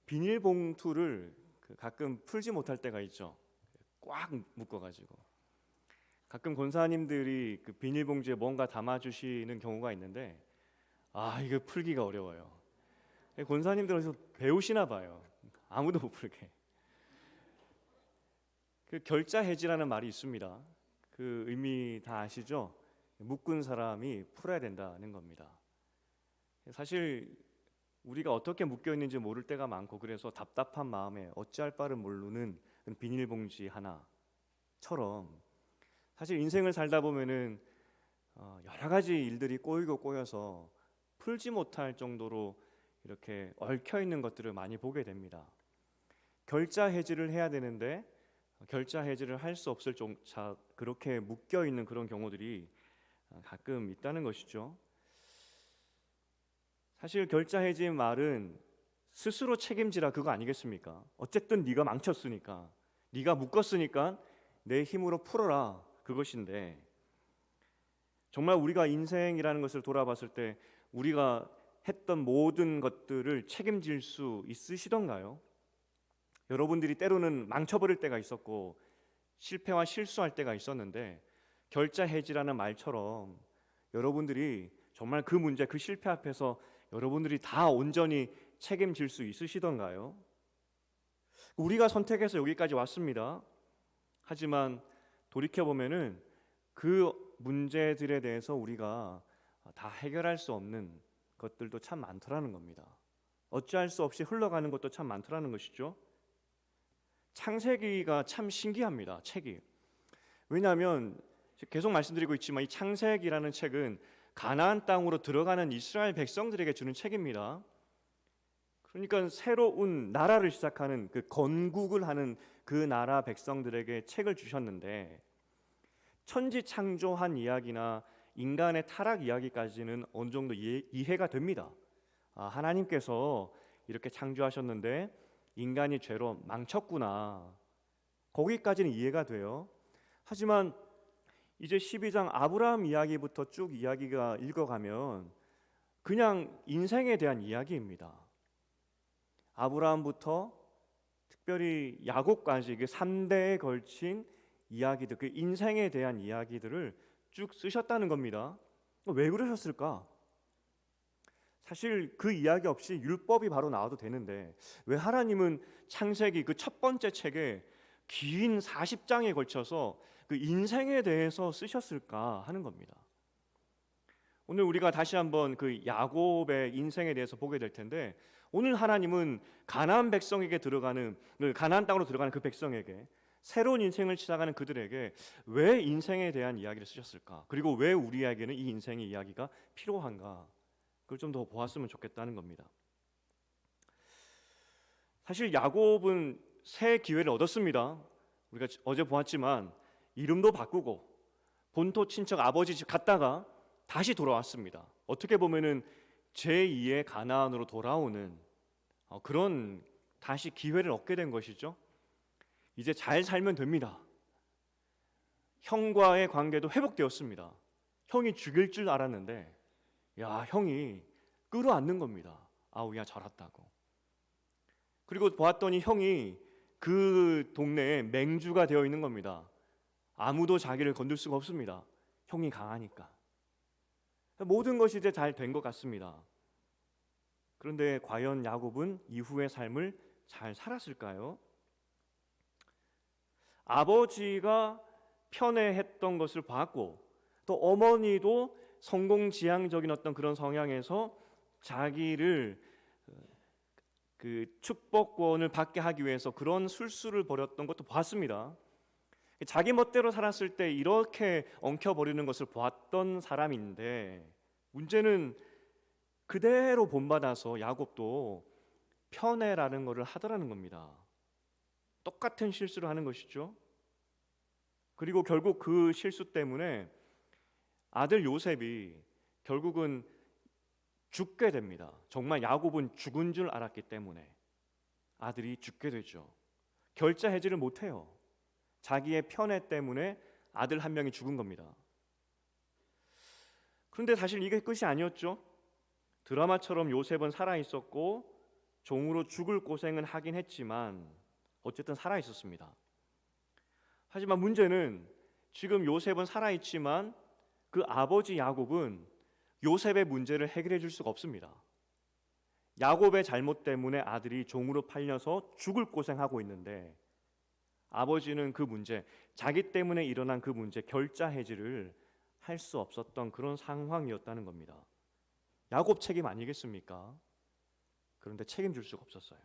비닐봉투를 가끔 풀지 못할 때가 있죠. 꽉 묶어가지고. 가끔 권사님들이 그 비닐봉지에 뭔가 담아주시는 경우가 있는데 이거 풀기가 어려워요. 권사님들에서 배우시나 봐요. 아무도 못 풀게. 그 결자해지라는 말이 있습니다. 그 의미 다 아시죠? 묶은 사람이 풀어야 된다는 겁니다. 사실 우리가 어떻게 묶여 있는지 모를 때가 많고, 그래서 답답한 마음에 어찌할 바를 모르는 비닐봉지 하나처럼 사실 인생을 살다 보면은 여러 가지 일들이 꼬이고 꼬여서 풀지 못할 정도로 이렇게 얽혀 있는 것들을 많이 보게 됩니다. 결자 해지를 해야 되는데 결자 해지를 할 수 없을 정도 그렇게 묶여 있는 그런 경우들이 가끔 있다는 것이죠. 사실 결자 해지의 말은 스스로 책임지라 그거 아니겠습니까? 어쨌든 네가 망쳤으니까, 네가 묶었으니까 내 힘으로 풀어라 그것인데, 정말 우리가 인생이라는 것을 돌아봤을 때 우리가 했던 모든 것들을 책임질 수 있으시던가요? 여러분들이 때로는 망쳐버릴 때가 있었고 실패와 실수할 때가 있었는데, 결자해지라는 말처럼 여러분들이 정말 그 문제, 그 실패 앞에서 여러분들이 다 온전히 책임질 수 있으시던가요? 우리가 선택해서 여기까지 왔습니다. 하지만 돌이켜보면은 그 문제들에 대해서 우리가 다 해결할 수 없는 것들도 참 많더라는 겁니다. 어찌할 수 없이 흘러가는 것도 참 많더라는 것이죠. 창세기가 참 신기합니다. 책이. 왜냐하면 계속 말씀드리고 있지만 이 창세기라는 책은 가나안 땅으로 들어가는 이스라엘 백성들에게 주는 책입니다. 그러니까 새로운 나라를 시작하는, 그 건국을 하는 그 나라 백성들에게 책을 주셨는데, 천지 창조한 이야기나 인간의 타락 이야기까지는 어느 정도 이해가 됩니다. 하나님께서 이렇게 창조하셨는데 인간이 죄로 망쳤구나, 거기까지는 이해가 돼요. 하지만 이제 12장 아브라함 이야기부터 쭉 이야기가 읽어가면 그냥 인생에 대한 이야기입니다. 아브라함부터 특별히 야곱까지 그 3대에 걸친 이야기들, 그 인생에 대한 이야기들을 쭉 쓰셨다는 겁니다. 왜 그러셨을까? 사실 그 이야기 없이 율법이 바로 나와도 되는데 왜 하나님은 창세기 그 첫 번째 책에 긴 40장에 걸쳐서 그 인생에 대해서 쓰셨을까 하는 겁니다. 오늘 우리가 다시 한번 그 야곱의 인생에 대해서 보게 될 텐데, 오늘 하나님은 가나안 백성에게 들어가는, 가나안 땅으로 들어가는 그 백성에게, 새로운 인생을 시작하는 그들에게 왜 인생에 대한 이야기를 쓰셨을까? 그리고 왜 우리에게는 이 인생의 이야기가 필요한가? 그걸 좀 더 보았으면 좋겠다는 겁니다. 사실 야곱은 새 기회를 얻었습니다. 우리가 어제 보았지만 이름도 바꾸고 본토 친척 아버지 집 갔다가 다시 돌아왔습니다. 어떻게 보면은 제2의 가나안으로 돌아오는 그런 다시 기회를 얻게 된 것이죠. 이제 잘 살면 됩니다. 형과의 관계도 회복되었습니다. 형이 죽일 줄 알았는데 형이 끌어안는 겁니다. 우리가 잘 왔다고. 그리고 보았더니 형이 그 동네에 맹주가 되어 있는 겁니다. 아무도 자기를 건들 수가 없습니다. 형이 강하니까. 모든 것이 이제 잘 된 것 같습니다. 그런데 과연 야곱은 이후의 삶을 잘 살았을까요? 아버지가 편애했던 것을 봤고, 또 어머니도 성공지향적인 어떤 그런 성향에서 자기를 그 축복권을 받게 하기 위해서 그런 술수를 벌였던 것도 봤습니다. 자기 멋대로 살았을 때 이렇게 엉켜버리는 것을 보았던 사람인데, 문제는 그대로 본받아서 야곱도 편애라는 것을 하더라는 겁니다. 똑같은 실수를 하는 것이죠. 그리고 결국 그 실수 때문에 아들 요셉이 결국은 죽게 됩니다. 정말 야곱은 죽은 줄 알았기 때문에 아들이 죽게 되죠. 결자 해지를 못해요. 자기의 편애 때문에 아들 한 명이 죽은 겁니다. 그런데 사실 이게 끝이 아니었죠. 드라마처럼 요셉은 살아있었고 종으로 죽을 고생은 하긴 했지만 어쨌든 살아 있었습니다. 하지만 문제는 지금 요셉은 살아 있지만 그 아버지 야곱은 요셉의 문제를 해결해 줄 수가 없습니다. 야곱의 잘못 때문에 아들이 종으로 팔려서 죽을 고생하고 있는데 아버지는 그 문제, 자기 때문에 일어난 그 문제 결자 해지를 할 수 없었던 그런 상황이었다는 겁니다. 야곱 책임 아니겠습니까? 그런데 책임질 수가 없었어요.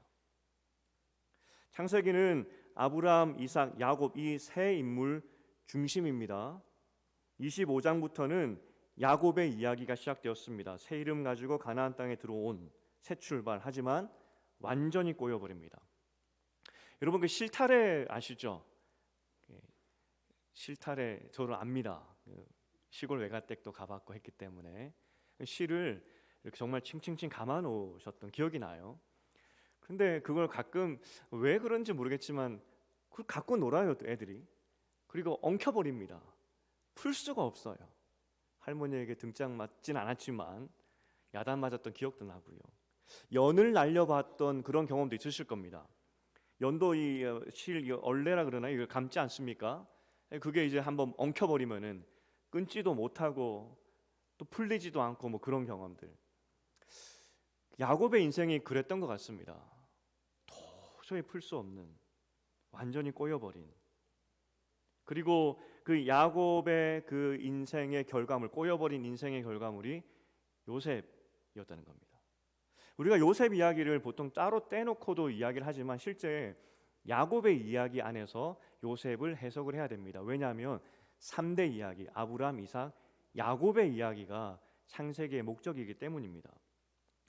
창세기는 아브라함, 이삭, 야곱 이 세 인물 중심입니다. 25장부터는 야곱의 이야기가 시작되었습니다. 새 이름 가지고 가나안 땅에 들어온 새 출발, 하지만 완전히 꼬여버립니다. 여러분 그 실타래 아시죠? 실타래 저를 압니다. 시골 외가댁도 가봤고 했기 때문에 실을 이렇게 정말 칭칭칭 감아 놓으셨던 기억이 나요. 근데 그걸 가끔 왜 그런지 모르겠지만 그걸 갖고 놀아요 애들이. 그리고 엉켜버립니다. 풀 수가 없어요. 할머니에게 등짝 맞진 않았지만 야단 맞았던 기억도 나고요. 연을 날려봤던 그런 경험도 있으실 겁니다. 연도 이 실 얼레라 그러나요? 이걸 감지 않습니까? 그게 이제 한번 엉켜버리면은 끊지도 못하고 또 풀리지도 않고 뭐 그런 경험들. 야곱의 인생이 그랬던 것 같습니다. 도저히 풀 수 없는, 완전히 꼬여버린. 그리고 그 야곱의 그 인생의 결과물, 꼬여버린 인생의 결과물이 요셉이었다는 겁니다. 우리가 요셉 이야기를 보통 따로 떼놓고도 이야기를 하지만 실제 야곱의 이야기 안에서 요셉을 해석을 해야 됩니다. 왜냐하면 3대 이야기, 아브라함, 이삭, 야곱의 이야기가 창세기의 목적이기 때문입니다.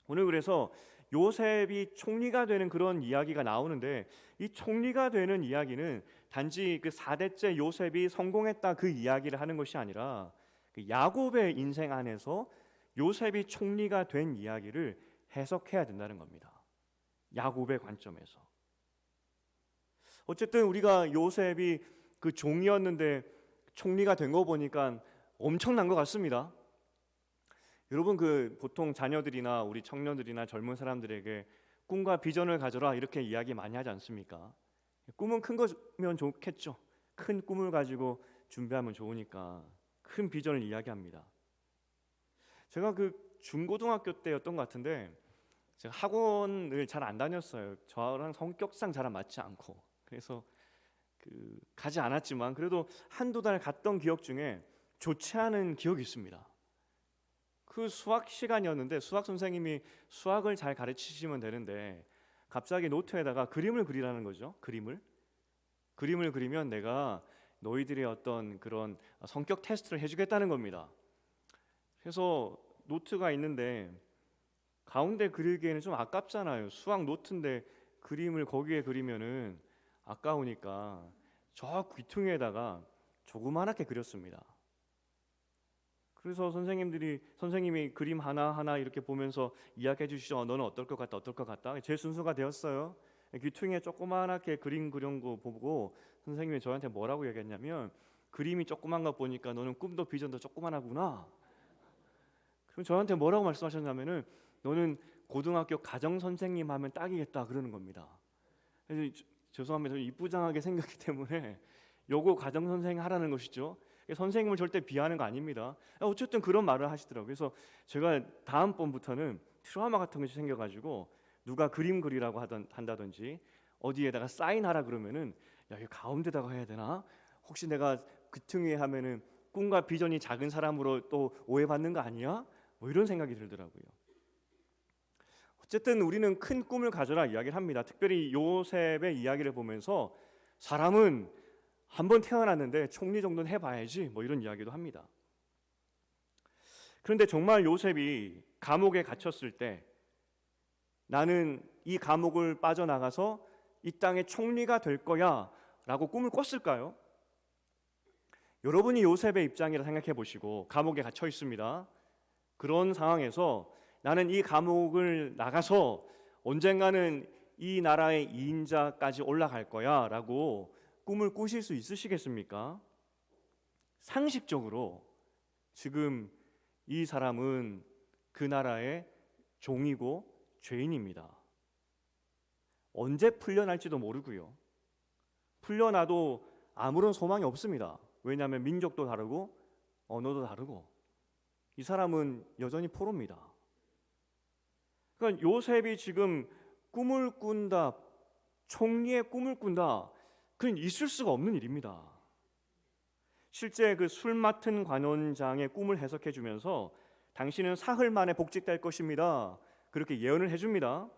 오늘 그래서 요셉이 총리가 되는 그런 이야기가 나오는데 이 총리가 되는 이야기는 단지 그 4대째 요셉이 성공했다 그 이야기를 하는 것이 아니라 그 야곱의 인생 안에서 요셉이 총리가 된 이야기를 해석해야 된다는 겁니다. 야곱의 관점에서. 어쨌든 우리가 요셉이 그 종이었는데 총리가 된 거 보니까 엄청난 것 같습니다. 여러분 그 보통 자녀들이나 우리 청년들이나 젊은 사람들에게 꿈과 비전을 가져라 이렇게 이야기 많이 하지 않습니까? 꿈은 큰 거면 좋겠죠. 큰 꿈을 가지고 준비하면 좋으니까 큰 비전을 이야기합니다. 제가 그 중고등학교 때였던 것 같은데 제가 학원을 잘 안 다녔어요. 저랑 성격상 잘 맞지 않고 그래서 가지 않았지만 그래도 한두 달 갔던 기억 중에 좋지 않은 기억이 있습니다. 그 수학 시간이었는데 수학 선생님이 수학을 잘 가르치시면 되는데 갑자기 노트에다가 그림을 그리라는 거죠. 그림을 그리면 내가 너희들의 어떤 그런 성격 테스트를 해주겠다는 겁니다. 그래서 노트가 있는데 가운데 그리기에는 좀 아깝잖아요. 수학 노트인데 그림을 거기에 그리면은 아까우니까 저 귀퉁이에다가 조그맣게 그렸습니다. 그래서 선생님이 그림 하나하나 이렇게 보면서 이야기해 주시죠. 너는 어떨 것 같다, 어떨 것 같다. 제 순서가 되었어요. 귀퉁이에 조그맣게 그림 그린 거 보고 선생님이 저한테 뭐라고 얘기했냐면 그림이 조그만 거 보니까 너는 꿈도 비전도 조그만하구나. 그럼 저한테 뭐라고 말씀하셨냐면은 너는 고등학교 가정 선생님 하면 딱이겠다 그러는 겁니다. 그래서 죄송합니다. 좀 이쁘장하게 생겼기 때문에 요거 가정 선생 하라는 것이죠. 선생님을 절대 비하하는 거 아닙니다. 어쨌든 그런 말을 하시더라고요. 그래서 제가 다음번부터는 트라우마 같은 것이 생겨가지고 누가 그림 그리라고 한다든지 어디에다가 사인하라 그러면은 야, 이거 가운데다가 해야 되나? 혹시 내가 귀퉁이에 하면은 꿈과 비전이 작은 사람으로 또 오해받는 거 아니야? 뭐 이런 생각이 들더라고요. 어쨌든 우리는 큰 꿈을 가져라 이야기를 합니다. 특별히 요셉의 이야기를 보면서 사람은 한번 태어났는데 총리 정도는 해봐야지 뭐 이런 이야기도 합니다. 그런데 정말 요셉이 감옥에 갇혔을 때 나는 이 감옥을 빠져나가서 이 땅의 총리가 될 거야 라고 꿈을 꿨을까요? 여러분이 요셉의 입장이라 생각해 보시고 감옥에 갇혀 있습니다. 그런 상황에서 나는 이 감옥을 나가서 언젠가는 이 나라의 2인자까지 올라갈 거야 라고 꿈을 꾸실 수 있으시겠습니까? 상식적으로 지금 이 사람은 그 나라의 종이고 죄인입니다. 언제 풀려날지도 모르고요. 풀려나도 아무런 소망이 없습니다. 왜냐하면 민족도 다르고 언어도 다르고 이 사람은 여전히 포로입니다. 그러니까 요셉이 지금 꿈을 꾼다, 총리의 꿈을 꾼다, 그건 있을 수가 없는 일입니다. 실제 그 술 맡은 관원장의 꿈을 해석해 주면서 당신은 사흘 만에 복직될 것입니다, 그렇게 예언을 해줍니다.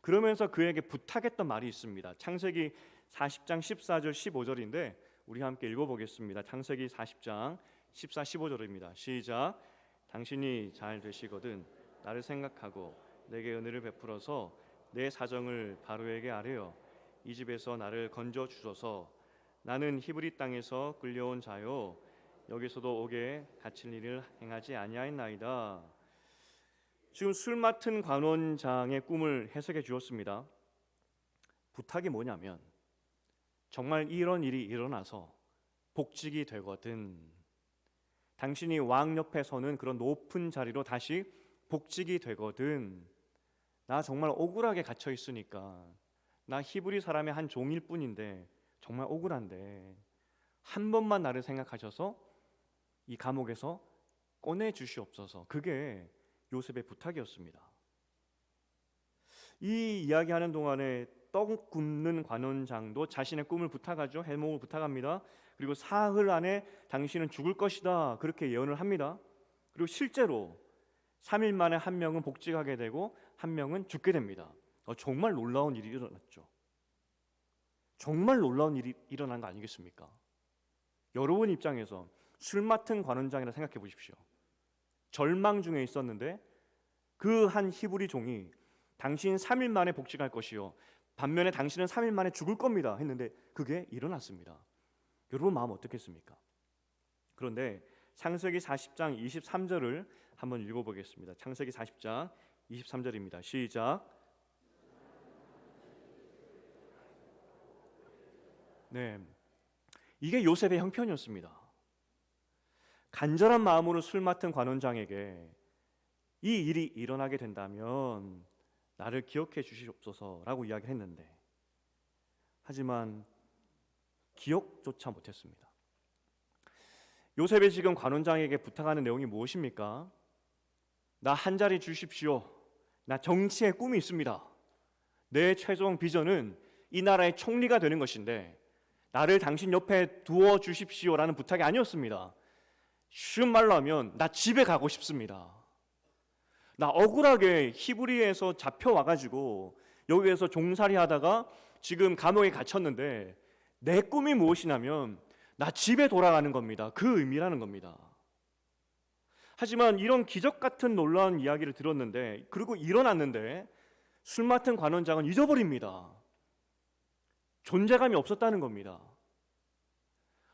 그러면서 그에게 부탁했던 말이 있습니다. 창세기 40장 14절 15절인데 우리 함께 읽어보겠습니다. 창세기 40장 14, 15절입니다. 시작. 당신이 잘 되시거든 나를 생각하고 내게 은혜를 베풀어서 내 사정을 바로에게 아뢰어 이 집에서 나를 건져 주소서. 나는 히브리 땅에서 끌려온 자요 여기서도 옥에 갇힐 일을 행하지 아니하였나이다. 지금 술 맡은 관원장의 꿈을 해석해 주었습니다. 부탁이 뭐냐면 정말 이런 일이 일어나서 복직이 되거든, 당신이 왕 옆에 서는 그런 높은 자리로 다시 복직이 되거든, 나 정말 억울하게 갇혀 있으니까, 나 히브리 사람의 한 종일 뿐인데 정말 억울한데 한 번만 나를 생각하셔서 이 감옥에서 꺼내 주시옵소서. 그게 요셉의 부탁이었습니다. 이 이야기하는 동안에 떡 굽는 관원장도 자신의 꿈을 부탁하죠. 해몽을 부탁합니다. 그리고 사흘 안에 당신은 죽을 것이다, 그렇게 예언을 합니다. 그리고 실제로 3일 만에 한 명은 복직하게 되고 한 명은 죽게 됩니다. 정말 놀라운 일이 일어났죠. 정말 놀라운 일이 일어난 거 아니겠습니까? 여러분 입장에서 술 맡은 관원장이라 생각해 보십시오. 절망 중에 있었는데 그 한 히브리 종이 당신 3일 만에 복직할 것이요 반면에 당신은 3일 만에 죽을 겁니다 했는데 그게 일어났습니다. 여러분 마음 어떻겠습니까? 그런데 창세기 40장 23절을 한번 읽어보겠습니다. 창세기 40장 23절입니다. 시작. 네, 이게 요셉의 형편이었습니다. 간절한 마음으로 술 맡은 관원장에게 이 일이 일어나게 된다면 나를 기억해 주시옵소서라고 이야기를 했는데, 하지만 기억조차 못했습니다. 요셉이 지금 관원장에게 부탁하는 내용이 무엇입니까? 나 한 자리 주십시오. 나 정치의 꿈이 있습니다. 내 최종 비전은 이 나라의 총리가 되는 것인데 나를 당신 옆에 두어 주십시오라는 부탁이 아니었습니다. 쉬운 말로 하면 나 집에 가고 싶습니다. 나 억울하게 히브리에서 잡혀와가지고 여기에서 종살이 하다가 지금 감옥에 갇혔는데 내 꿈이 무엇이냐면 나 집에 돌아가는 겁니다. 그 의미라는 겁니다. 하지만 이런 기적 같은 놀라운 이야기를 들었는데, 그리고 일어났는데 술 맡은 관원장은 잊어버립니다. 존재감이 없었다는 겁니다.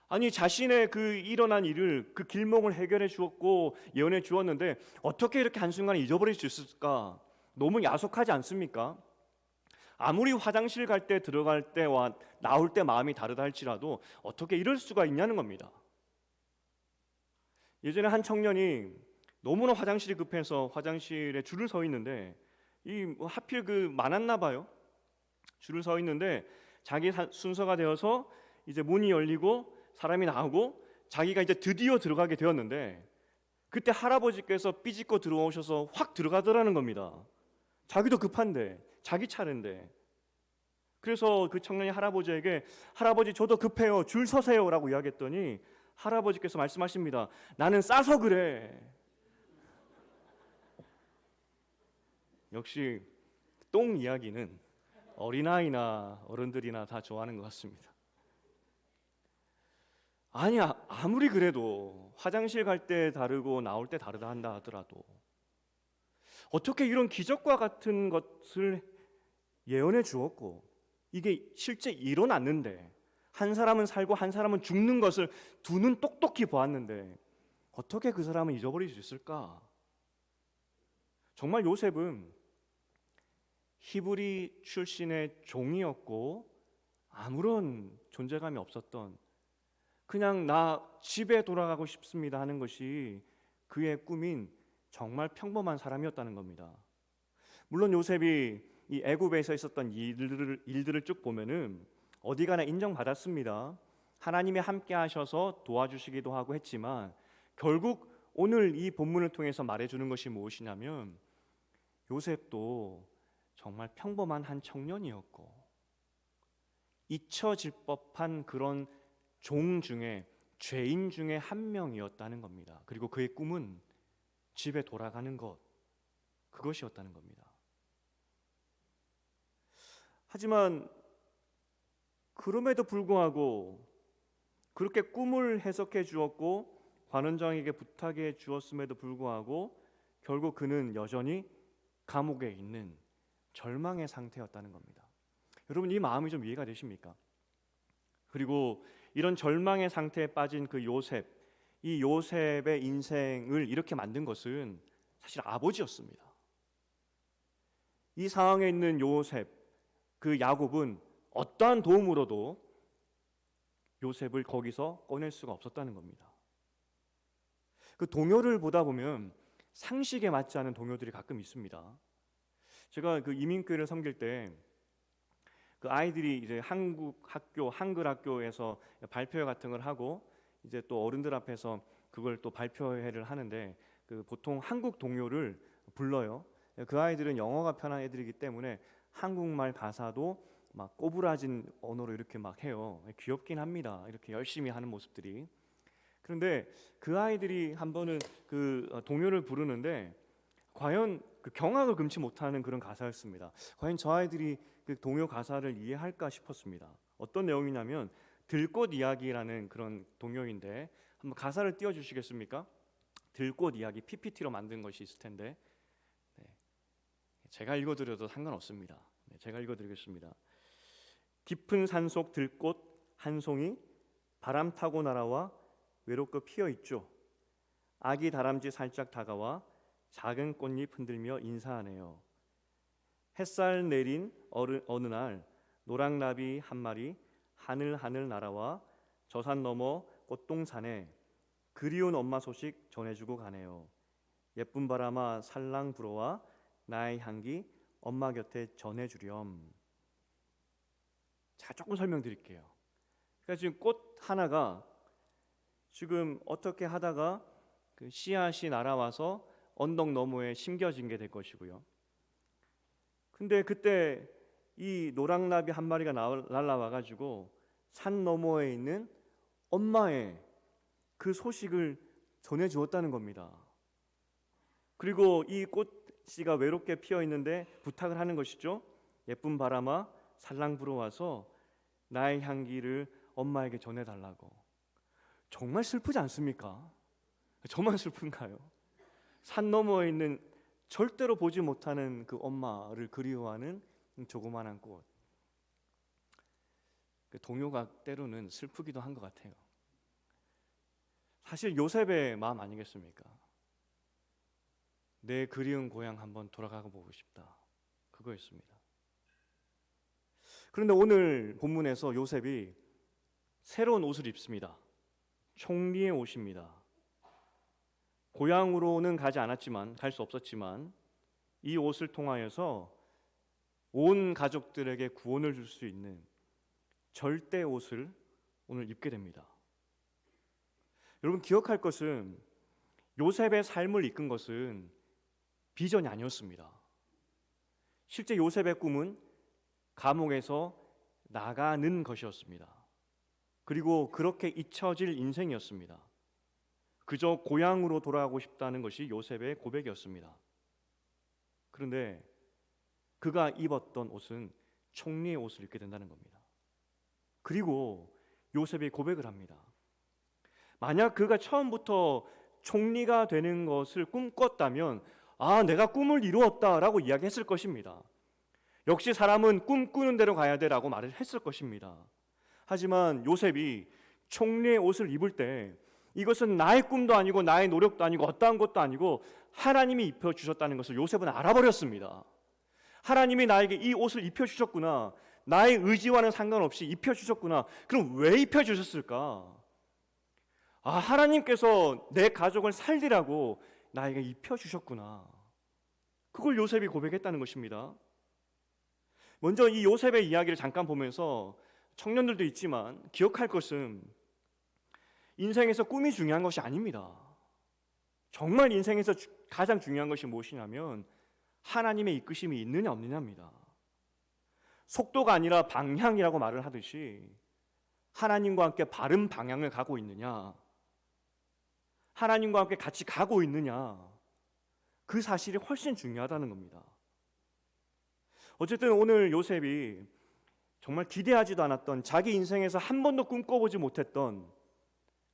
아니, 자신의 그 일어난 일을, 그 길몽을 해결해 주었고 예언해 주었는데 어떻게 이렇게 한순간에 잊어버릴 수 있을까? 너무 야속하지 않습니까? 아무리 화장실 갈 때, 들어갈 때와 나올 때 마음이 다르다 할지라도 어떻게 이럴 수가 있냐는 겁니다. 예전에 한 청년이 너무나 화장실이 급해서 화장실에 줄을 서 있는데 하필 많았나 봐요. 줄을 서 있는데 자기 순서가 되어서 이제 문이 열리고 사람이 나오고 자기가 이제 드디어 들어가게 되었는데 그때 할아버지께서 삐짓고 들어오셔서 확 들어가더라는 겁니다. 자기도 급한데, 자기 차례인데. 그래서 그 청년이 할아버지에게 할아버지 저도 급해요, 줄 서세요 라고 이야기했더니 할아버지께서 말씀하십니다. 나는 싸서 그래. 역시 똥 이야기는 어린아이나 어른들이나 다 좋아하는 것 같습니다. 아니야, 아무리 그래도 화장실 갈 때 다르고 나올 때 다르다 한다 하더라도 어떻게 이런 기적과 같은 것을 예언해 주었고 이게 실제 일어났는데 한 사람은 살고 한 사람은 죽는 것을 두 눈 똑똑히 보았는데 어떻게 그 사람은 잊어버릴 수 있을까? 정말 요셉은 히브리 출신의 종이었고 아무런 존재감이 없었던, 그냥 나 집에 돌아가고 싶습니다 하는 것이 그의 꿈인 정말 평범한 사람이었다는 겁니다. 물론 요셉이 이 애굽에서 있었던 일들을 쭉 보면은 어디 가나 인정받았습니다. 하나님이 함께 하셔서 도와주시기도 하고 했지만 결국 오늘 이 본문을 통해서 말해주는 것이 무엇이냐면 요셉도 정말 평범한 한 청년이었고 잊혀질 법한 그런 종 중에 죄인 중에 한 명이었다는 겁니다. 그리고 그의 꿈은 집에 돌아가는 것, 그것이었다는 겁니다. 하지만 그럼에도 불구하고 그렇게 꿈을 해석해 주었고 관원장에게 부탁해 주었음에도 불구하고 결국 그는 여전히 감옥에 있는 절망의 상태였다는 겁니다. 여러분, 이 마음이 좀 이해가 되십니까? 그리고 이런 절망의 상태에 빠진 그 요셉, 이 요셉의 인생을 이렇게 만든 것은 사실 아버지였습니다. 이 상황에 있는 요셉, 그 야곱은 어떠한 도움으로도 요셉을 거기서 꺼낼 수가 없었다는 겁니다. 그 동요를 보다 보면 상식에 맞지 않은 동요들이 가끔 있습니다. 제가 그 이민교회를 섬길 때 그 아이들이 이제 한글 학교에서 발표회 같은 걸 하고 이제 또 어른들 앞에서 그걸 또 발표회를 하는데 그 보통 한국 동요를 불러요. 그 아이들은 영어가 편한 애들이기 때문에 한국말 가사도 막 꼬부라진 언어로 이렇게 막 해요. 귀엽긴 합니다. 이렇게 열심히 하는 모습들이. 그런데 그 아이들이 한 번은 그 동요를 부르는데 과연 그 경악을 금치 못하는 그런 가사였습니다. 과연 저 아이들이 그 동요 가사를 이해할까 싶었습니다. 어떤 내용이냐면 들꽃 이야기라는 그런 동요인데 한번 가사를 띄워주시겠습니까? 들꽃 이야기 PPT로 만든 것이 있을 텐데 제가 읽어드려도 상관없습니다. 제가 읽어드리겠습니다. 깊은 산속 들꽃 한 송이 바람 타고 날아와 외롭게 피어 있죠. 아기 다람쥐 살짝 다가와 작은 꽃잎 흔들며 인사하네요. 햇살 내린 어느 날 노랑나비 한 마리 하늘 날아와 저 산 너머 꽃동산에 그리운 엄마 소식 전해주고 가네요. 예쁜 바람아 살랑 불어와 나의 향기 엄마 곁에 전해주렴. 자, 조금 설명드릴게요. 그러니까 지금 꽃 하나가 지금 어떻게 하다가 그 씨앗이 날아와서 언덕 너머에 심겨진 게 될 것이고요. 근데 그때 이 노랑나비 한 마리가 날아와 가지고 산 너머에 있는 엄마의 그 소식을 전해 주었다는 겁니다. 그리고 이 꽃씨가 외롭게 피어 있는데 부탁을 하는 것이죠. 예쁜 바람아 살랑 불어와서 나의 향기를 엄마에게 전해 달라고. 정말 슬프지 않습니까? 저만 슬픈가요? 산 너머에 있는 절대로 보지 못하는 그 엄마를 그리워하는 조그만한 꽃. 그 동요가 때로는 슬프기도 한 것 같아요. 사실 요셉의 마음 아니겠습니까? 내 그리운 고향 한번 돌아가 보고 싶다. 그거였습니다. 그런데 오늘 본문에서 요셉이 새로운 옷을 입습니다. 총리의 옷입니다. 고향으로는 갈 수 없었지만 이 옷을 통하여서 온 가족들에게 구원을 줄 수 있는 절대 옷을 오늘 입게 됩니다. 여러분 기억할 것은 요셉의 삶을 이끈 것은 비전이 아니었습니다. 실제 요셉의 꿈은 감옥에서 나가는 것이었습니다. 그리고 그렇게 잊혀질 인생이었습니다. 그저 고향으로 돌아가고 싶다는 것이 요셉의 고백이었습니다. 그런데 그가 입었던 옷은 총리의 옷을 입게 된다는 겁니다. 그리고 요셉이 고백을 합니다. 만약 그가 처음부터 총리가 되는 것을 꿈꿨다면 내가 꿈을 이루었다라고 이야기했을 것입니다. 역시 사람은 꿈꾸는 대로 가야 돼라고 말을 했을 것입니다. 하지만 요셉이 총리의 옷을 입을 때 이것은 나의 꿈도 아니고 나의 노력도 아니고 어떠한 것도 아니고 하나님이 입혀주셨다는 것을 요셉은 알아버렸습니다. 하나님이 나에게 이 옷을 입혀주셨구나. 나의 의지와는 상관없이 입혀주셨구나. 그럼 왜 입혀주셨을까? 하나님께서 내 가족을 살리라고 나에게 입혀주셨구나. 그걸 요셉이 고백했다는 것입니다. 먼저 이 요셉의 이야기를 잠깐 보면서 청년들도 있지만 기억할 것은 인생에서 꿈이 중요한 것이 아닙니다. 정말 인생에서 가장 중요한 것이 무엇이냐면 하나님의 이끄심이 있느냐 없느냐입니다. 속도가 아니라 방향이라고 말을 하듯이 하나님과 함께 바른 방향을 가고 있느냐, 하나님과 함께 같이 가고 있느냐, 그 사실이 훨씬 중요하다는 겁니다. 어쨌든 오늘 요셉이 정말 기대하지도 않았던, 자기 인생에서 한 번도 꿈꿔보지 못했던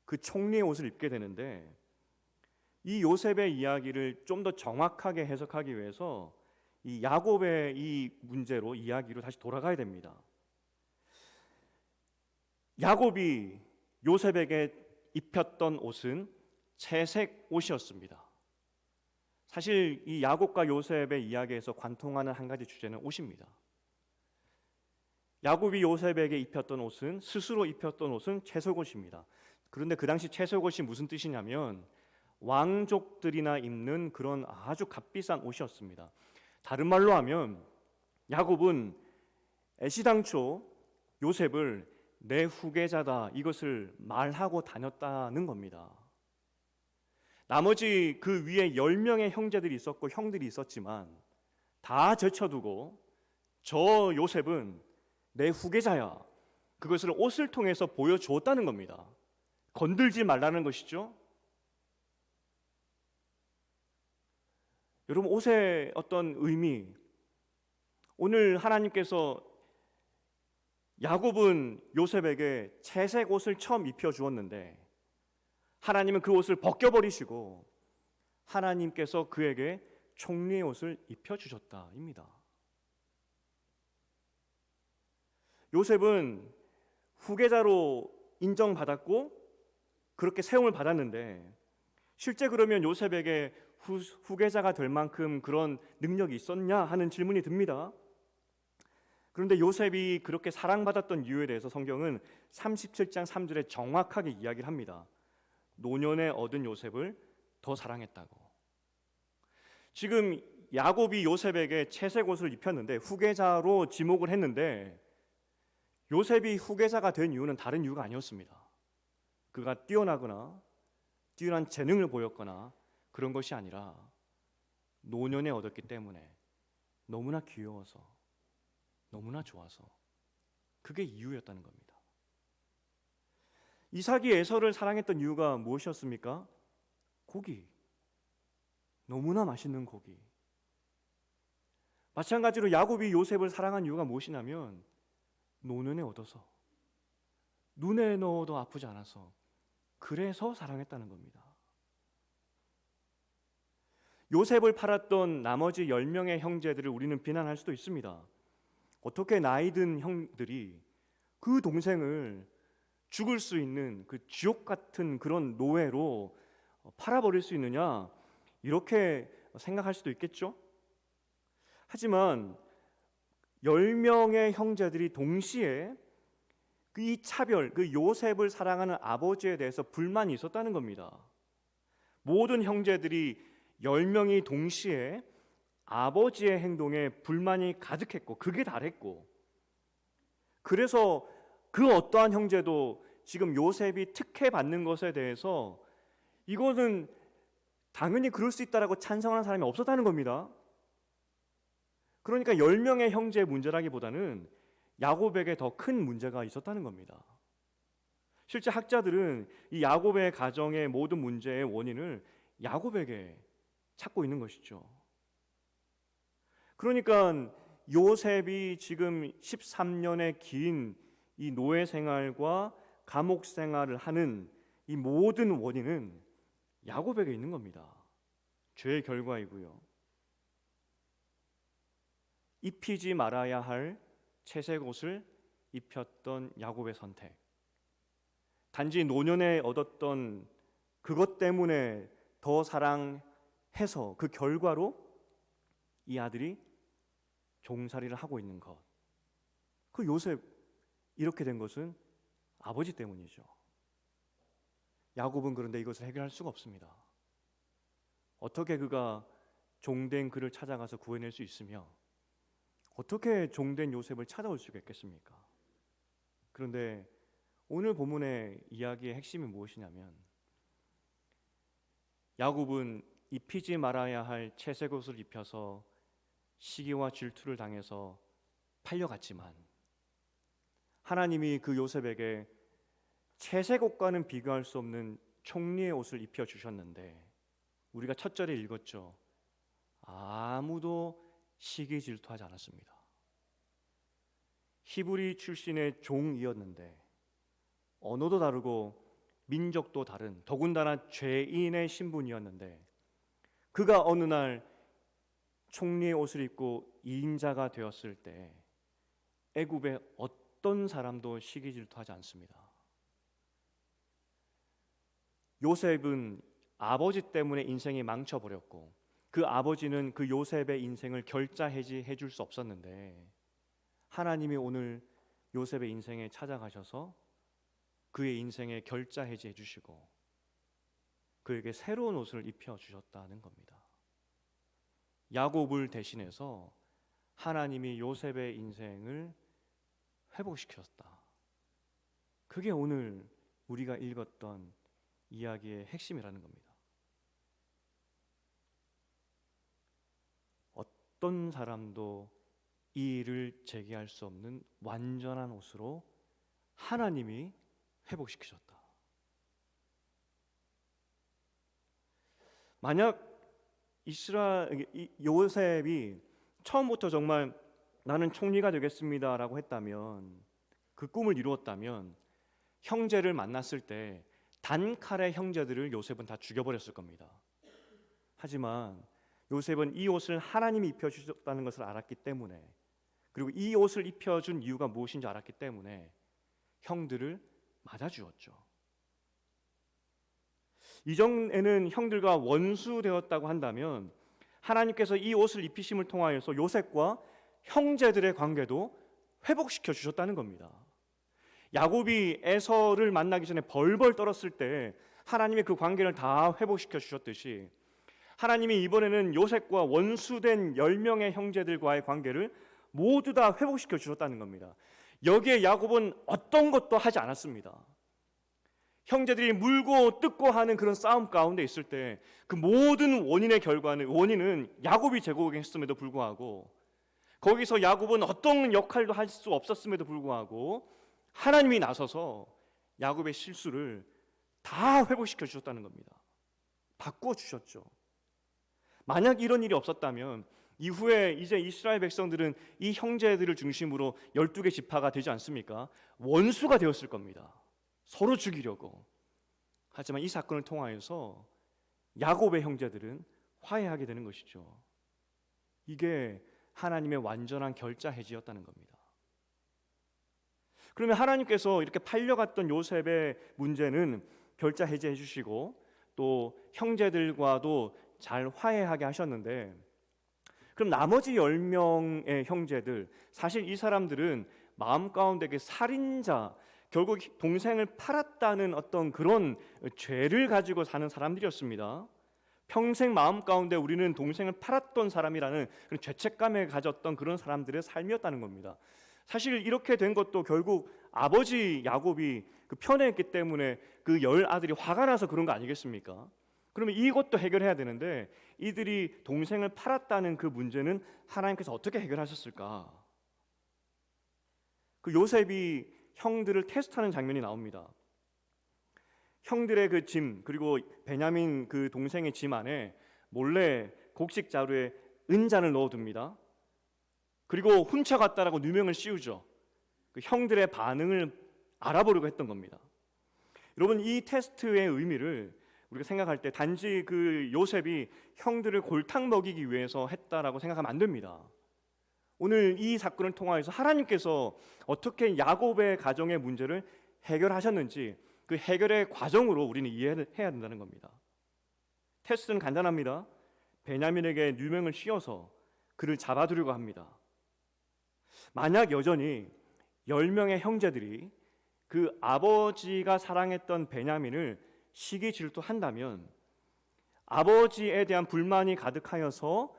그 총리의 옷을 입게 되는데, 이 요셉의 이야기를 좀 더 정확하게 해석하기 위해서 이 야곱의 이 문제로, 이야기로 다시 돌아가야 됩니다. 야곱이 요셉에게 입혔던 옷은 채색 옷이었습니다. 사실 이 야곱과 요셉의 이야기에서 관통하는 한 가지 주제는 옷입니다. 야곱이 요셉에게 입혔던 옷은, 스스로 입혔던 옷은 채색 옷입니다. 그런데 그 당시 채색 옷이 무슨 뜻이냐면 왕족들이나 입는 그런 아주 값비싼 옷이었습니다. 다른 말로 하면 야곱은 애시당초 요셉을 내 후계자다, 이것을 말하고 다녔다는 겁니다. 나머지 그 위에 10명의 형제들이 있었고 형들이 있었지만 다 제쳐두고 저 요셉은 내 후계자야, 그것을 옷을 통해서 보여주었다는 겁니다. 건들지 말라는 것이죠. 여러분, 옷의 어떤 의미, 오늘 하나님께서 야곱은 요셉에게 채색 옷을 처음 입혀주었는데 하나님은 그 옷을 벗겨버리시고 하나님께서 그에게 총리의 옷을 입혀주셨다입니다. 요셉은 후계자로 인정받았고 그렇게 세움을 받았는데, 실제 그러면 요셉에게 후계자가 될 만큼 그런 능력이 있었냐 하는 질문이 듭니다. 그런데 요셉이 그렇게 사랑받았던 이유에 대해서 성경은 37장 3절에 정확하게 이야기를 합니다. 노년에 얻은 요셉을 더 사랑했다고. 지금 야곱이 요셉에게 채색 옷을 입혔는데, 후계자로 지목을 했는데, 요셉이 후계자가 된 이유는 다른 이유가 아니었습니다. 그가 뛰어나거나 뛰어난 재능을 보였거나 그런 것이 아니라 노년에 얻었기 때문에 너무나 귀여워서, 너무나 좋아서, 그게 이유였다는 겁니다. 이삭이 에서를 사랑했던 이유가 무엇이었습니까? 고기, 너무나 맛있는 고기. 마찬가지로 야곱이 요셉을 사랑한 이유가 무엇이냐면 노년에 얻어서, 눈에 넣어도 아프지 않아서, 그래서 사랑했다는 겁니다. 요셉을 팔았던 나머지 10명의 형제들을 우리는 비난할 수도 있습니다. 어떻게 나이든 형들이 그 동생을 죽을 수 있는 그 지옥 같은 그런 노예로 팔아버릴 수 있느냐, 이렇게 생각할 수도 있겠죠. 하지만 10명의 형제들이 동시에 이 차별, 그 요셉을 사랑하는 아버지에 대해서 불만이 있었다는 겁니다. 모든 형제들이 10명이 동시에 아버지의 행동에 불만이 가득했고 극에 달했고, 그래서 그 어떠한 형제도 지금 요셉이 특혜받는 것에 대해서 이거는 당연히 그럴 수 있다라고 찬성하는 사람이 없었다는 겁니다. 그러니까 10명의 형제의 문제라기보다는 야곱에게 더 큰 문제가 있었다는 겁니다. 실제 학자들은 이 야곱의 가정의 모든 문제의 원인을 야곱에게 찾고 있는 것이죠. 그러니까 요셉이 지금 13년의 긴 이 노예 생활과 감옥 생활을 하는 이 모든 원인은 야곱에게 있는 겁니다. 죄의 결과이고요. 입히지 말아야 할 채색 옷을 입혔던 야곱의 선택, 단지 노년에 얻었던 그것 때문에 더 사랑해서 그 결과로 이 아들이 종살이를 하고 있는 것, 그 요셉 이렇게 된 것은 아버지 때문이죠. 야곱은 그런데 이것을 해결할 수가 없습니다. 어떻게 그가 종된 그를 찾아가서 구해낼 수 있으며 어떻게 종된 요셉을 찾아올 수가 있겠습니까? 그런데 오늘 본문의 이야기의 핵심이 무엇이냐면 야곱은 입히지 말아야 할 채색 옷을 입혀서 시기와 질투를 당해서 팔려갔지만 하나님이 그 요셉에게 채색 옷과는 비교할 수 없는 총리의 옷을 입혀 주셨는데 우리가 첫 절에 읽었죠. 아무도 시기 질투하지 않았습니다. 히브리 출신의 종이었는데 언어도 다르고 민족도 다른 더군다나 죄인의 신분이었는데 그가 어느 날 총리의 옷을 입고 이인자가 되었을 때 애굽의 어떤 사람도 시기 질투하지 않습니다. 요셉은 아버지 때문에 인생이 망쳐버렸고 그 아버지는 그 요셉의 인생을 결자해지해 줄 수 없었는데 하나님이 오늘 요셉의 인생에 찾아가셔서 그의 인생에 결자해지해 주시고 그에게 새로운 옷을 입혀 주셨다는 겁니다. 야곱을 대신해서 하나님이 요셉의 인생을 회복시켰다. 그게 오늘 우리가 읽었던 이야기의 핵심이라는 겁니다. 어떤 사람도 이 일을 제기할 수 없는 완전한 옷으로 하나님이 회복시키셨다. 만약 요셉이 처음부터 정말 나는 총리가 되겠습니다라고 했다면 그 꿈을 이루었다면 형제를 만났을 때 단칼에 형제들을 요셉은 다 죽여버렸을 겁니다. 하지만 요셉은 이 옷을 하나님이 입혀주셨다는 것을 알았기 때문에 그리고 이 옷을 입혀준 이유가 무엇인지 알았기 때문에 형들을 맞아주었죠. 이전에는 형들과 원수되었다고 한다면 하나님께서 이 옷을 입히심을 통하여서 요셉과 형제들의 관계도 회복시켜 주셨다는 겁니다. 야곱이 에서를 만나기 전에 벌벌 떨었을 때 하나님의 그 관계를 다 회복시켜 주셨듯이 하나님이 이번에는 요셉과 원수된 10명의 형제들과의 관계를 모두 다 회복시켜 주셨다는 겁니다. 여기에 야곱은 어떤 것도 하지 않았습니다. 형제들이 물고 뜯고 하는 그런 싸움 가운데 있을 때 그 모든 원인은 야곱이 제공했음에도 불구하고 거기서 야곱은 어떤 역할도 할 수 없었음에도 불구하고 하나님이 나서서 야곱의 실수를 다 회복시켜 주셨다는 겁니다. 바꿔 주셨죠. 만약 이런 일이 없었다면 이후에 이제 이스라엘 백성들은 이 형제들을 중심으로 12개 지파가 되지 않습니까? 원수가 되었을 겁니다. 서로 죽이려고. 하지만 이 사건을 통하여서 야곱의 형제들은 화해하게 되는 것이죠. 이게 하나님의 완전한 결자 해지였다는 겁니다. 그러면 하나님께서 이렇게 팔려갔던 요셉의 문제는 결자 해지해 주시고 또 형제들과도 잘 화해하게 하셨는데 그럼 나머지 10명의 형제들 사실 이 사람들은 마음 가운데 그 살인자 결국 동생을 팔았다는 어떤 그런 죄를 가지고 사는 사람들이었습니다. 평생 마음 가운데 우리는 동생을 팔았던 사람이라는 그런 죄책감에 가졌던 그런 사람들의 삶이었다는 겁니다. 사실 이렇게 된 것도 결국 아버지 야곱이 그 편애했기 때문에 그 10 아들이 화가 나서 그런 거 아니겠습니까? 그러면 이것도 해결해야 되는데 이들이 동생을 팔았다는 그 문제는 하나님께서 어떻게 해결하셨을까? 그 요셉이 형들을 테스트하는 장면이 나옵니다. 형들의 그 짐 그리고 베냐민 그 동생의 짐 안에 몰래 곡식 자루에 은잔을 넣어둡니다. 그리고 훔쳐갔다라고 누명을 씌우죠. 그 형들의 반응을 알아보려고 했던 겁니다. 여러분 이 테스트의 의미를 우리가 생각할 때 단지 그 요셉이 형들을 골탕 먹이기 위해서 했다라고 생각하면 안 됩니다. 오늘 이 사건을 통하여서 하나님께서 어떻게 야곱의 가정의 문제를 해결하셨는지 그 해결의 과정으로 우리는 이해해야 된다는 겁니다. 테스트는 간단합니다. 베냐민에게 누명을 씌워서 그를 잡아두려고 합니다. 만약 여전히 10명의 형제들이 그 아버지가 사랑했던 베냐민을 시기 질투한다면 아버지에 대한 불만이 가득하여서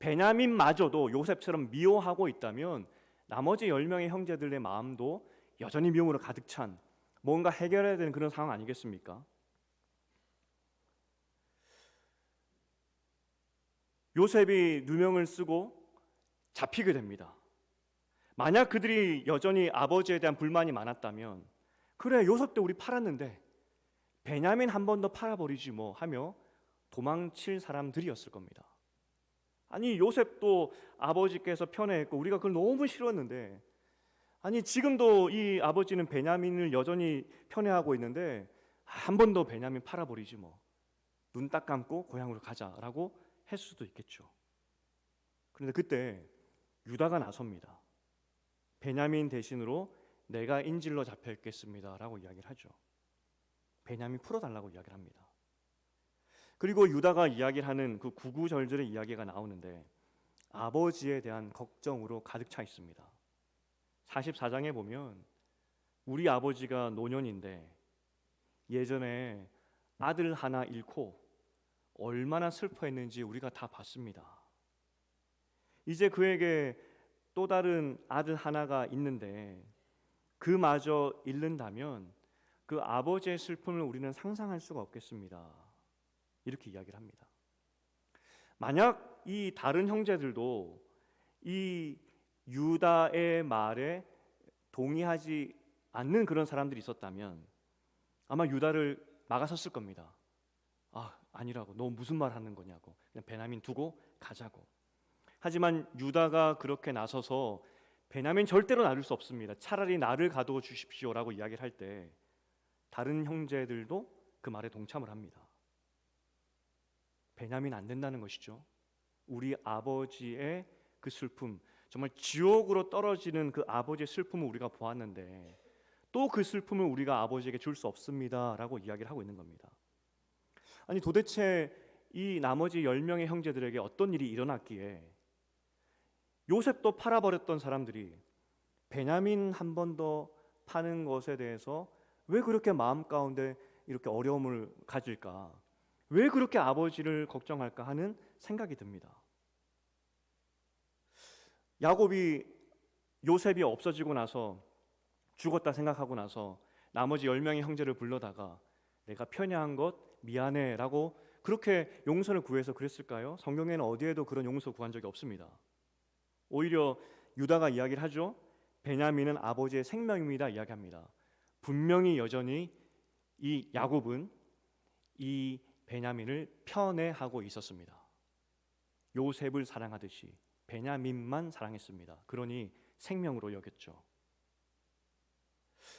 베냐민마저도 요셉처럼 미워하고 있다면 나머지 10명의 형제들의 마음도 여전히 미움으로 가득 찬 뭔가 해결해야 되는 그런 상황 아니겠습니까? 요셉이 누명을 쓰고 잡히게 됩니다. 만약 그들이 여전히 아버지에 대한 불만이 많았다면, 그래 요셉도 우리 팔았는데 베냐민 한 번 더 팔아버리지 뭐 하며 도망칠 사람들이었을 겁니다. 아니 요셉도 아버지께서 편애했고 우리가 그걸 너무 싫었는데, 아니 지금도 이 아버지는 베냐민을 여전히 편애하고 있는데 한 번 더 베냐민 팔아버리지 뭐, 눈 딱 감고 고향으로 가자라고 할 수도 있겠죠. 그런데 그때 유다가 나섭니다. 베냐민 대신으로 내가 인질로 잡혀 있겠습니다 라고 이야기를 하죠. 베냐민 풀어달라고 이야기를 합니다. 그리고 유다가 이야기를 하는 그 구구절절의 이야기가 나오는데 아버지에 대한 걱정으로 가득 차 있습니다. 44장에 보면 우리 아버지가 노년인데 예전에 아들 하나 잃고 얼마나 슬퍼했는지 우리가 다 봤습니다. 이제 그에게 또 다른 아들 하나가 있는데 그마저 잃는다면 그 아버지의 슬픔을 우리는 상상할 수가 없겠습니다. 이렇게 이야기를 합니다. 만약 이 다른 형제들도 이 유다의 말에 동의하지 않는 그런 사람들이 있었다면 아마 유다를 막아섰을 겁니다. 아니라고, 너 무슨 말 하는 거냐고, 그냥 베냐민 두고 가자고. 하지만 유다가 그렇게 나서서 베냐민 절대로 놔둘 수 없습니다, 차라리 나를 가두어 주십시오라고 이야기를 할 때 다른 형제들도 그 말에 동참을 합니다. 베냐민 안 된다는 것이죠. 우리 아버지의 그 슬픔, 정말 지옥으로 떨어지는 그 아버지의 슬픔을 우리가 보았는데 또 그 슬픔을 우리가 아버지에게 줄 수 없습니다 라고 이야기를 하고 있는 겁니다. 아니 도대체 이 나머지 10명의 형제들에게 어떤 일이 일어났기에 요셉도 팔아버렸던 사람들이 베냐민 한 번 더 파는 것에 대해서 왜 그렇게 마음 가운데 이렇게 어려움을 가질까, 왜 그렇게 아버지를 걱정할까 하는 생각이 듭니다. 야곱이 요셉이 없어지고 나서 죽었다 생각하고 나서 나머지 10명의 형제를 불러다가 내가 편애한 것 미안해 라고 그렇게 용서를 구해서 그랬을까요? 성경에는 어디에도 그런 용서 구한 적이 없습니다. 오히려 유다가 이야기를 하죠. 베냐민은 아버지의 생명입니다 이야기합니다. 분명히 여전히 이 야곱은 이 베냐민을 편애하고 있었습니다. 요셉을 사랑하듯이 베냐민만 사랑했습니다. 그러니 생명으로 여겼죠.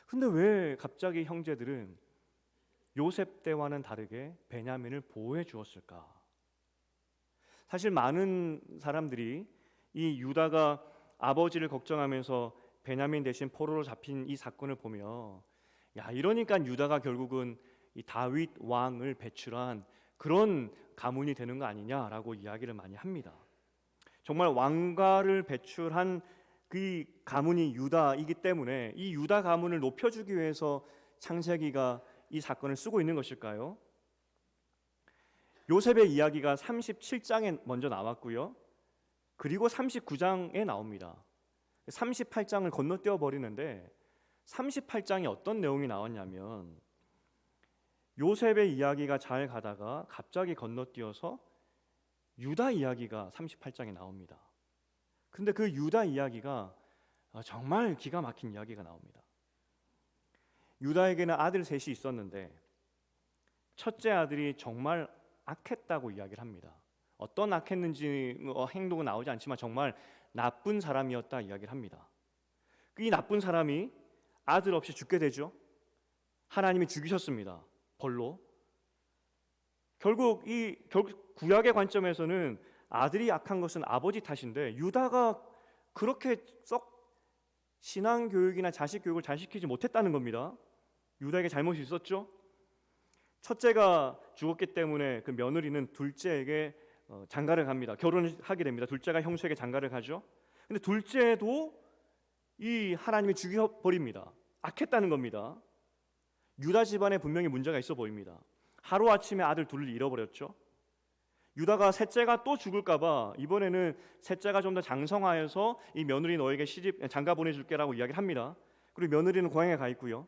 근데 왜 갑자기 형제들은 요셉 때와는 다르게 베냐민을 보호해 주었을까? 사실 많은 사람들이 이 유다가 아버지를 걱정하면서 베냐민 대신 포로로 잡힌 이 사건을 보며 이러니까 유다가 결국은 이 다윗 왕을 배출한 그런 가문이 되는 거 아니냐라고 이야기를 많이 합니다. 정말 왕가를 배출한 그 가문이 유다이기 때문에 이 유다 가문을 높여주기 위해서 창세기가 이 사건을 쓰고 있는 것일까요? 요셉의 이야기가 37장에 먼저 나왔고요. 그리고 39장에 나옵니다. 38장을 건너뛰어 버리는데 38장에 어떤 내용이 나왔냐면 요셉의 이야기가 잘 가다가 갑자기 건너뛰어서 유다 이야기가 38장에 나옵니다. 근데 그 유다 이야기가 정말 기가 막힌 이야기가 나옵니다. 유다에게는 아들 셋이 있었는데 첫째 아들이 정말 악했다고 이야기를 합니다. 어떤 악했는지 행동은 나오지 않지만 정말 나쁜 사람이었다 이야기를 합니다. 이 나쁜 사람이 아들 없이 죽게 되죠. 하나님이 죽이셨습니다. 벌로. 결국 구약의 관점에서는 아들이 악한 것은 아버지 탓인데 유다가 그렇게 썩 신앙 교육이나 자식 교육을 잘 시키지 못했다는 겁니다. 유다에게 잘못이 있었죠. 첫째가 죽었기 때문에 그 며느리는 둘째에게 장가를 갑니다. 결혼을 하게 됩니다. 둘째가 형수에게 장가를 가죠. 근데 둘째도 이 하나님이 죽여버립니다. 악했다는 겁니다. 유다 집안에 분명히 문제가 있어 보입니다. 하루아침에 아들 둘을 잃어버렸죠. 유다가 셋째가 또 죽을까봐 이번에는 셋째가 좀 더 장성하여서 이 며느리 너에게 시집 장가 보내줄게라고 이야기를 합니다. 그리고 며느리는 고향에 가 있고요.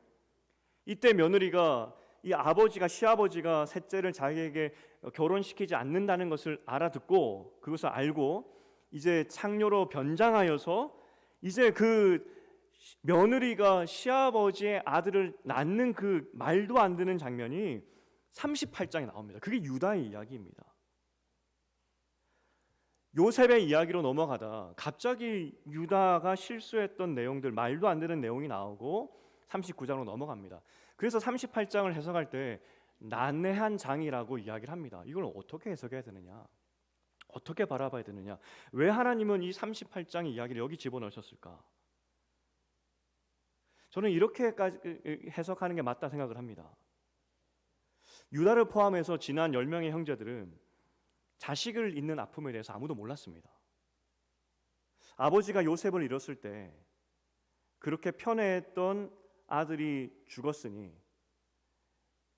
이때 며느리가 이 아버지가 시아버지가 셋째를 자기에게 결혼시키지 않는다는 것을 알아듣고 그것을 알고 이제 창녀로 변장하여서 이제 그 며느리가 시아버지의 아들을 낳는 그 말도 안 되는 장면이 38장에 나옵니다. 그게 유다의 이야기입니다. 요셉의 이야기로 넘어가다 갑자기 유다가 실수했던 내용들, 말도 안 되는 내용이 나오고 39장으로 넘어갑니다. 그래서 38장을 해석할 때 난해한 장이라고 이야기를 합니다. 이걸 어떻게 해석해야 되느냐? 어떻게 바라봐야 되느냐? 왜 하나님은 이 38장의 이야기를 여기 집어넣으셨을까? 저는 이렇게까지 해석하는 게 맞다 생각을 합니다. 유다를 포함해서 지난 10명의 형제들은 자식을 잃는 아픔에 대해서 아무도 몰랐습니다. 아버지가 요셉을 잃었을 때 그렇게 편애했던 아들이 죽었으니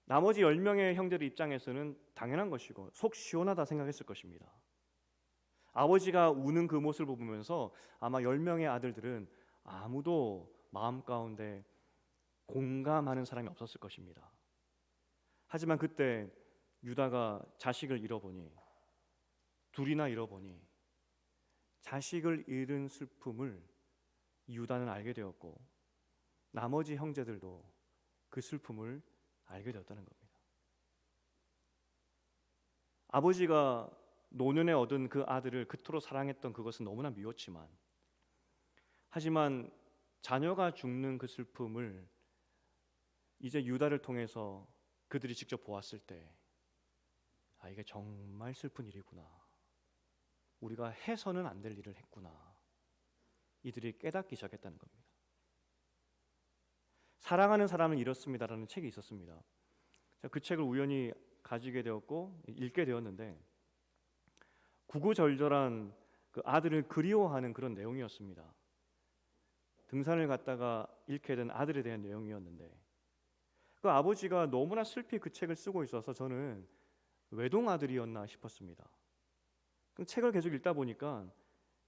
나머지 10명의 형제들 입장에서는 당연한 것이고 속 시원하다 생각했을 것입니다. 아버지가 우는 그 모습을 보면서 아마 10명의 아들들은 아무도 마음 가운데 공감하는 사람이 없었을 것입니다. 하지만 그때 유다가 자식을 잃어보니, 둘이나 잃어보니 자식을 잃은 슬픔을 유다는 알게 되었고 나머지 형제들도 그 슬픔을 알게 되었다는 겁니다. 아버지가 노년에 얻은 그 아들을 그토록 사랑했던 그것은 너무나 미웠지만, 하지만 자녀가 죽는 그 슬픔을 이제 유다를 통해서 그들이 직접 보았을 때, 아, 이게 정말 슬픈 일이구나, 우리가 해서는 안 될 일을 했구나, 이들이 깨닫기 시작했다는 겁니다. 사랑하는 사람은 이렇습니다라는 책이 있었습니다. 그 책을 우연히 가지게 되었고 읽게 되었는데 구구절절한 그 아들을 그리워하는 그런 내용이었습니다. 등산을 갔다가 잃게 된 아들에 대한 내용이었는데 그 아버지가 너무나 슬피 그 책을 쓰고 있어서 저는 외동 아들이었나 싶었습니다. 그 책을 계속 읽다 보니까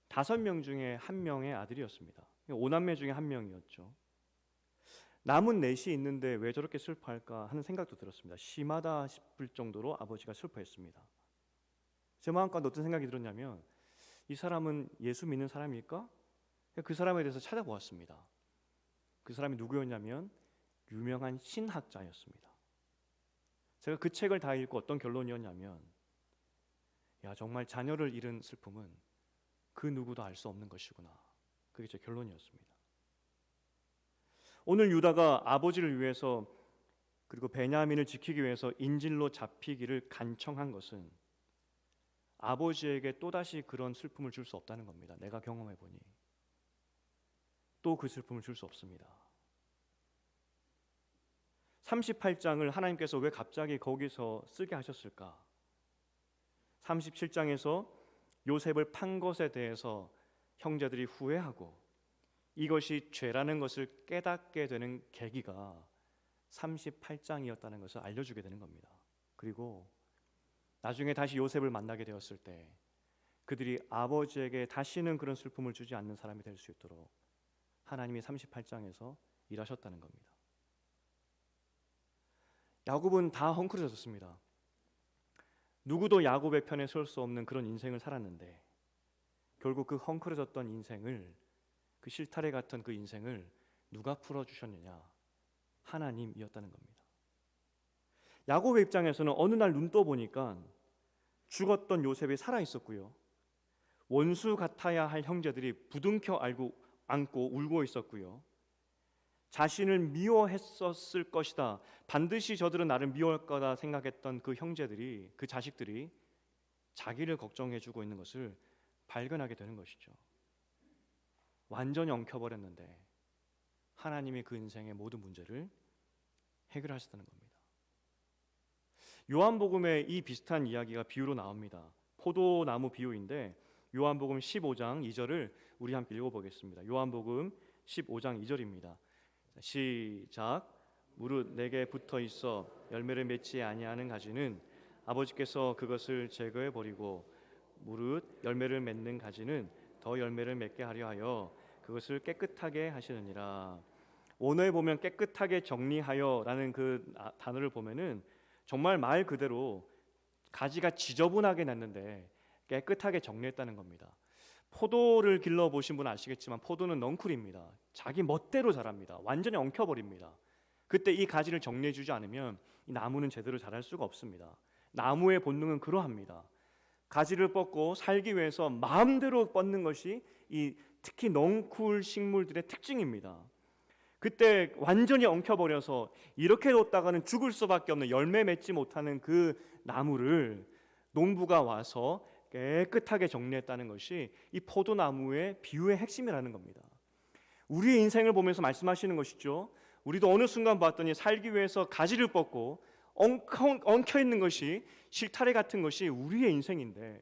5명 중에 1명의 아들이었습니다. 5남매 중에 1명이었죠. 남은 4이 있는데 왜 저렇게 슬퍼할까 하는 생각도 들었습니다. 심하다 싶을 정도로 아버지가 슬퍼했습니다. 제 마음가운데 어떤 생각이 들었냐면, 이 사람은 예수 믿는 사람일까? 그 사람에 대해서 찾아보았습니다. 그 사람이 누구였냐면 유명한 신학자였습니다. 제가 그 책을 다 읽고 어떤 결론이었냐면, 야, 정말 자녀를 잃은 슬픔은 그 누구도 알 수 없는 것이구나, 그게 제 결론이었습니다. 오늘 유다가 아버지를 위해서 그리고 베냐민을 지키기 위해서 인질로 잡히기를 간청한 것은 아버지에게 또다시 그런 슬픔을 줄 수 없다는 겁니다. 내가 경험해 보니 또 그 슬픔을 줄 수 없습니다. 38장을 하나님께서 왜 갑자기 거기서 쓰게 하셨을까? 37장에서 요셉을 판 것에 대해서 형제들이 후회하고 이것이 죄라는 것을 깨닫게 되는 계기가 38장이었다는 것을 알려주게 되는 겁니다. 그리고 나중에 다시 요셉을 만나게 되었을 때 그들이 아버지에게 다시는 그런 슬픔을 주지 않는 사람이 될 수 있도록 하나님이 38장에서 일하셨다는 겁니다. 야곱은 다 헝클어졌습니다. 누구도 야곱의 편에 설 수 없는 그런 인생을 살았는데 결국 그 헝클어졌던 인생을, 그 실타래 같은 그 인생을 누가 풀어주셨느냐? 하나님이었다는 겁니다. 야곱의 입장에서는 어느 날 눈 떠보니까 죽었던 요셉이 살아있었고요, 원수 같아야 할 형제들이 부둥켜 안고 울고 있었고요, 자신을 미워했었을 것이다, 반드시 저들은 나를 미워할 거다 생각했던 그 형제들이, 그 자식들이 자기를 걱정해주고 있는 것을 발견하게 되는 것이죠. 완전히 엉켜버렸는데 하나님이 그 인생의 모든 문제를 해결하셨다는 겁니다. 요한복음에 이 비슷한 이야기가 비유로 나옵니다. 포도나무 비유인데 요한복음 15장 2절을 우리 함께 읽어보겠습니다. 요한복음 15장 2절입니다. 시작. 무릇 내게 붙어 있어 열매를 맺지 아니하는 가지는 아버지께서 그것을 제거해 버리고 무릇 열매를 맺는 가지는 더 열매를 맺게 하려 하여 그것을 깨끗하게 하시느니라. 원어에 보면 깨끗하게 정리하여라는 그 단어를 보면은 정말 말 그대로 가지가 지저분하게 났는데 깨끗하게 정리했다는 겁니다. 포도를 길러 보신 분 아시겠지만 포도는 넝쿨입니다. 자기 멋대로 자랍니다. 완전히 엉켜버립니다. 그때 이 가지를 정리해 주지 않으면 이 나무는 제대로 자랄 수가 없습니다. 나무의 본능은 그러합니다. 가지를 뻗고 살기 위해서 마음대로 뻗는 것이 이 특히 넝쿨 식물들의 특징입니다. 그때 완전히 엉켜버려서 이렇게 뒀다가는 죽을 수밖에 없는 열매 맺지 못하는 그 나무를 농부가 와서 깨끗하게 정리했다는 것이 이 포도나무의 비유의 핵심이라는 겁니다. 우리의 인생을 보면서 말씀하시는 것이죠. 우리도 어느 순간 봤더니 살기 위해서 가지를 뻗고 엉켜 있는 것이 실타래 같은 것이 우리의 인생인데,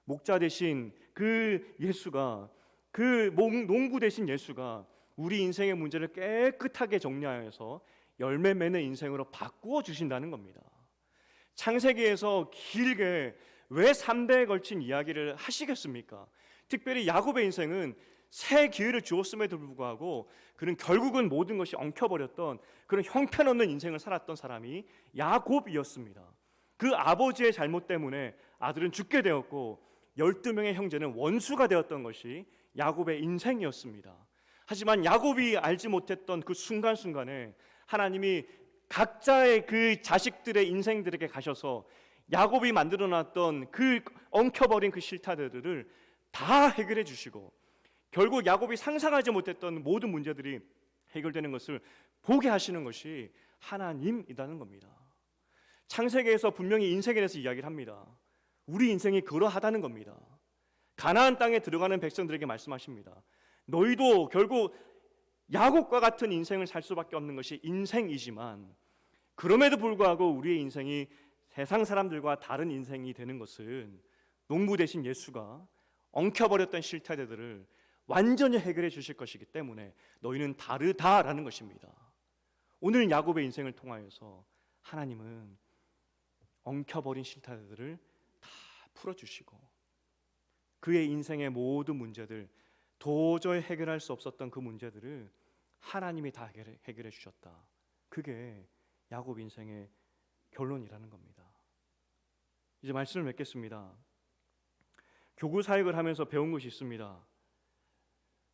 목자 대신 그 예수가, 그 농부 대신 예수가 우리 인생의 문제를 깨끗하게 정리하여서 열매 맺는 인생으로 바꾸어 주신다는 겁니다. 창세기에서 길게 왜 3대에 걸친 이야기를 하시겠습니까? 특별히 야곱의 인생은 새 기회를 주었음에도 불구하고 그는 결국은 모든 것이 엉켜버렸던 그런 형편없는 인생을 살았던 사람이 야곱이었습니다. 그 아버지의 잘못 때문에 아들은 죽게 되었고 12명의 형제는 원수가 되었던 것이 야곱의 인생이었습니다. 하지만 야곱이 알지 못했던 그 순간순간에 하나님이 각자의 그 자식들의 인생들에게 가셔서 야곱이 만들어놨던 그 엉켜버린 그 실타래들을 다 해결해 주시고 결국 야곱이 상상하지 못했던 모든 문제들이 해결되는 것을 보게 하시는 것이 하나님이라는 겁니다. 창세기에서 분명히 인생에 대해서 이야기를 합니다. 우리 인생이 그러하다는 겁니다. 가나안 땅에 들어가는 백성들에게 말씀하십니다. 너희도 결국 야곱과 같은 인생을 살 수밖에 없는 것이 인생이지만 그럼에도 불구하고 우리의 인생이 세상 사람들과 다른 인생이 되는 것은 농부 대신 예수가 엉켜버렸던 실타래들을 완전히 해결해 주실 것이기 때문에 너희는 다르다라는 것입니다. 오늘 야곱의 인생을 통하여서 하나님은 엉켜버린 실타래들을 다 풀어주시고 그의 인생의 모든 문제들, 도저히 해결할 수 없었던 그 문제들을 하나님이 다 해결해 주셨다. 그게 야곱 인생의 결론이라는 겁니다. 이제 말씀을 맺겠습니다. 교구 사역을 하면서 배운 것이 있습니다.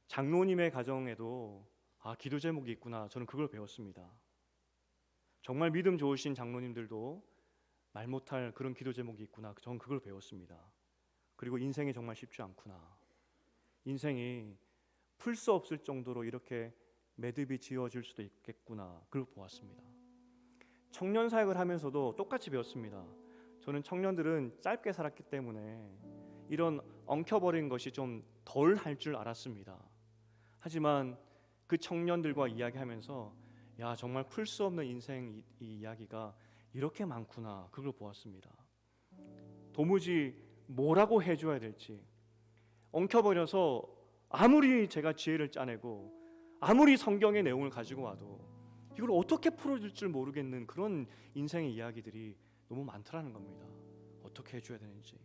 장로님의 가정에도 기도 제목이 있구나. 저는 그걸 배웠습니다. 정말 믿음 좋으신 장로님들도 말 못할 그런 기도 제목이 있구나. 저는 그걸 배웠습니다. 그리고 인생이 정말 쉽지 않구나. 인생이 풀 수 없을 정도로 이렇게 매듭이 지어질 수도 있겠구나. 그걸 보았습니다. 청년 사역을 하면서도 똑같이 배웠습니다. 저는 청년들은 짧게 살았기 때문에 이런 엉켜버린 것이 좀 덜 할 줄 알았습니다. 하지만 그 청년들과 이야기하면서 야 정말 풀 수 없는 인생 이 이야기가 이렇게 많구나. 그걸 보았습니다. 도무지 뭐라고 해줘야 될지 엉켜버려서 아무리 제가 지혜를 짜내고 아무리 성경의 내용을 가지고 와도 이걸 어떻게 풀어줄 줄 모르겠는 그런 인생의 이야기들이 너무 많더라는 겁니다. 어떻게 해줘야 되는지.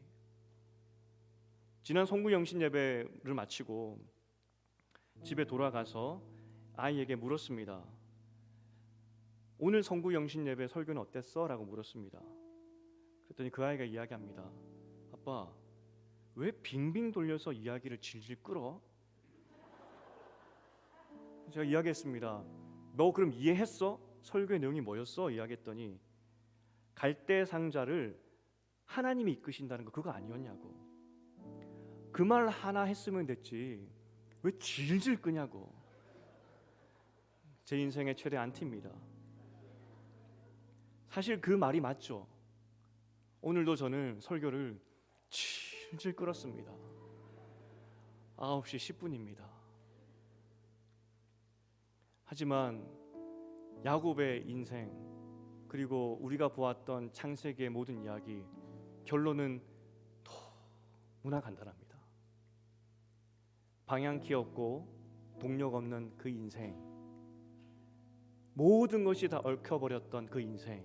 지난 송구 영신 예배를 마치고 집에 돌아가서 아이에게 물었습니다. 오늘 송구 영신 예배 설교는 어땠어? 라고 물었습니다. 그랬더니 그 아이가 이야기합니다. 아빠, 왜 빙빙 돌려서 이야기를 질질 끌어? 제가 이야기했습니다. 너 그럼 이해했어? 설교의 내용이 뭐였어? 이야기했더니 갈대 상자를 하나님이 이끄신다는 거 그거 아니었냐고. 그 말 하나 했으면 됐지 왜 질질 끄냐고. 제 인생의 최대 안티입니다. 사실 그 말이 맞죠. 오늘도 저는 설교를 질질 끌었습니다. 9시 10분입니다. 하지만 야곱의 인생 그리고 우리가 보았던 창세기의 모든 이야기 결론은 너무나 간단합니다. 방향키 없고 동력 없는 그 인생, 모든 것이 다 얽혀버렸던 그 인생,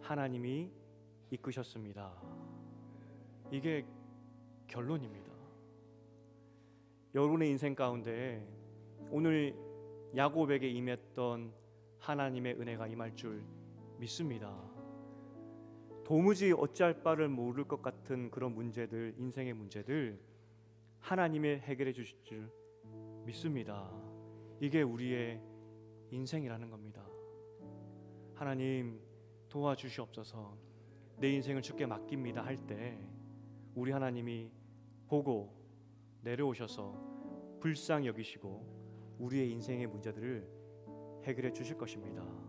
하나님이 이끄셨습니다. 이게 결론입니다. 여러분의 인생 가운데 오늘 야곱에게 임했던 하나님의 은혜가 임할 줄 믿습니다. 도무지 어찌할 바를 모를 것 같은 그런 문제들, 인생의 문제들 하나님이 해결해 주실 줄 믿습니다. 이게 우리의 인생이라는 겁니다. 하나님 도와주시옵소서. 내 인생을 주께 맡깁니다 할 때 우리 하나님이 보고 내려오셔서 불쌍히 여기시고 우리의 인생의 문제들을 해결해 주실 것입니다.